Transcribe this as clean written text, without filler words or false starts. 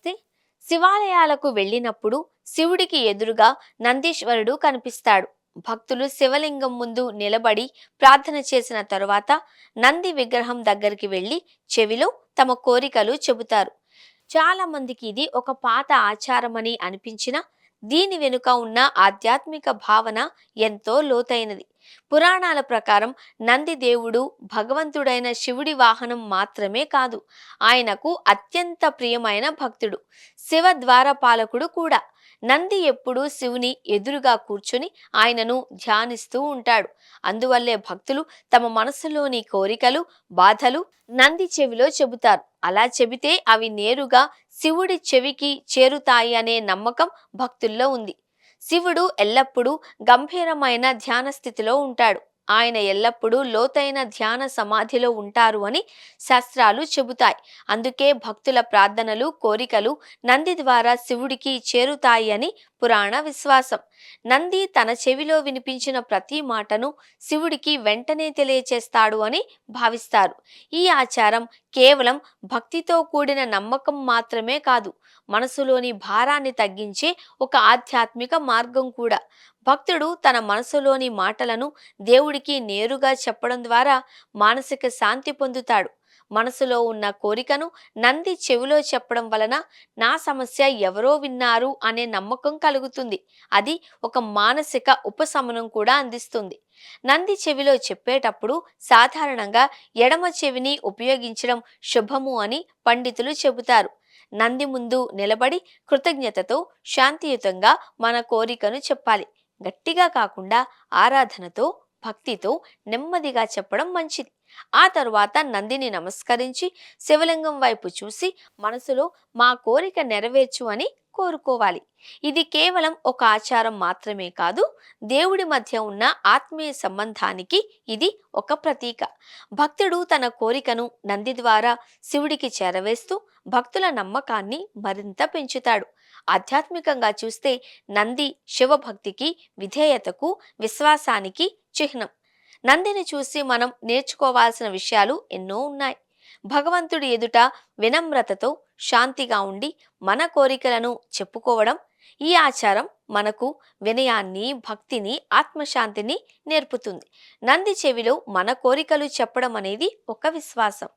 నమస్తే. శివాలయాలకు వెళ్ళినప్పుడు శివుడికి ఎదురుగా నందీశ్వరుడు కనిపిస్తాడు. భక్తులు శివలింగం ముందు నిలబడి ప్రార్థన చేసిన తరువాత నంది విగ్రహం దగ్గరికి వెళ్ళి చెవిలో తమ కోరికలు చెబుతారు. చాలా మందికి ఇది ఒక పాత ఆచారమని అనిపించినా దీని వెనుక ఉన్న ఆధ్యాత్మిక భావన ఎంతో లోతైనది. పురాణాల ప్రకారం నంది దేవుడు భగవంతుడైన శివుడి వాహనం మాత్రమే కాదు, ఆయనకు అత్యంత ప్రియమైన భక్తుడు, శివ ద్వారపాలకుడు కూడా. నంది ఎప్పుడూ శివుని ఎదురుగా కూర్చుని ఆయనను ధ్యానిస్తూ ఉంటాడు. అందువల్లే భక్తులు తమ మనసులోని కోరికలు, బాధలు నంది చెవిలో చెబుతారు. అలా చెబితే అవి నేరుగా శివుడి చెవికి చేరుతాయి అనే నమ్మకం భక్తుల్లో ఉంది. శివుడు ఎల్లప్పుడూ గంభీరమైన ధ్యాన స్థితిలో ఉంటాడు. ఆయన ఎల్లప్పుడూ లోతైన ధ్యాన సమాధిలో ఉంటారు అని శాస్త్రాలు చెబుతాయి. అందుకే భక్తుల ప్రార్థనలు, కోరికలు నంది ద్వారా శివుడికి చేరుతాయి అని పురాణ విశ్వాసం. నంది తన చెవిలో వినిపించిన ప్రతి మాటను శివుడికి వెంటనే తెలియచేస్తాడు అని భావిస్తారు. ఈ ఆచారం కేవలం భక్తితో కూడిన నమ్మకం మాత్రమే కాదు, మనసులోని భారాన్ని తగ్గించే ఒక ఆధ్యాత్మిక మార్గం కూడా. భక్తుడు తన మనసులోని మాటలను దేవుడికి నేరుగా చెప్పడం ద్వారా మానసిక శాంతి పొందుతాడు. మనసులో ఉన్న కోరికను నంది చెవిలో చెప్పడం వలన నా సమస్య ఎవరో విన్నారు అనే నమ్మకం కలుగుతుంది. అది ఒక మానసిక ఉపశమనం కూడా అందిస్తుంది. నంది చెవిలో చెప్పేటప్పుడు సాధారణంగా ఎడమ చెవిని ఉపయోగించడం శుభము అని పండితులు చెబుతారు. నంది ముందు నిలబడి కృతజ్ఞతతో శాంతియుతంగా మన కోరికను చెప్పాలి. గట్టిగా కాకుండా ఆరాధనతో, భక్తితో నెమ్మదిగా చెప్పడం మంచిది. ఆ తరువాత నందిని నమస్కరించి శివలింగం వైపు చూసి మనసులో మా కోరిక నెరవేర్చు అని కోరుకోవాలి. ఇది కేవలం ఒక ఆచారం మాత్రమే కాదు, దేవుడి మధ్య ఉన్న ఆత్మీయ సంబంధానికి ఇది ఒక ప్రతీక. భక్తుడు తన కోరికను నంది ద్వారా శివుడికి చేరవేస్తూ భక్తుల నమ్మకాన్ని మరింత పెంచుతాడు. ఆధ్యాత్మికంగా చూస్తే నంది శివభక్తికి, విధేయతకు, విశ్వాసానికి చిహ్నం. నందిని చూసి మనం నేర్చుకోవాల్సిన విషయాలు ఎన్నో ఉన్నాయి. భగవంతుడి ఎదుట వినమ్రతతో, శాంతిగా ఉండి మన కోరికలను చెప్పుకోవడం. ఈ ఆచారం మనకు వినయాన్ని, భక్తిని, ఆత్మశాంతిని నేర్పుతుంది. నంది చెవిలో మన కోరికలు చెప్పడం అనేది ఒక విశ్వాసం.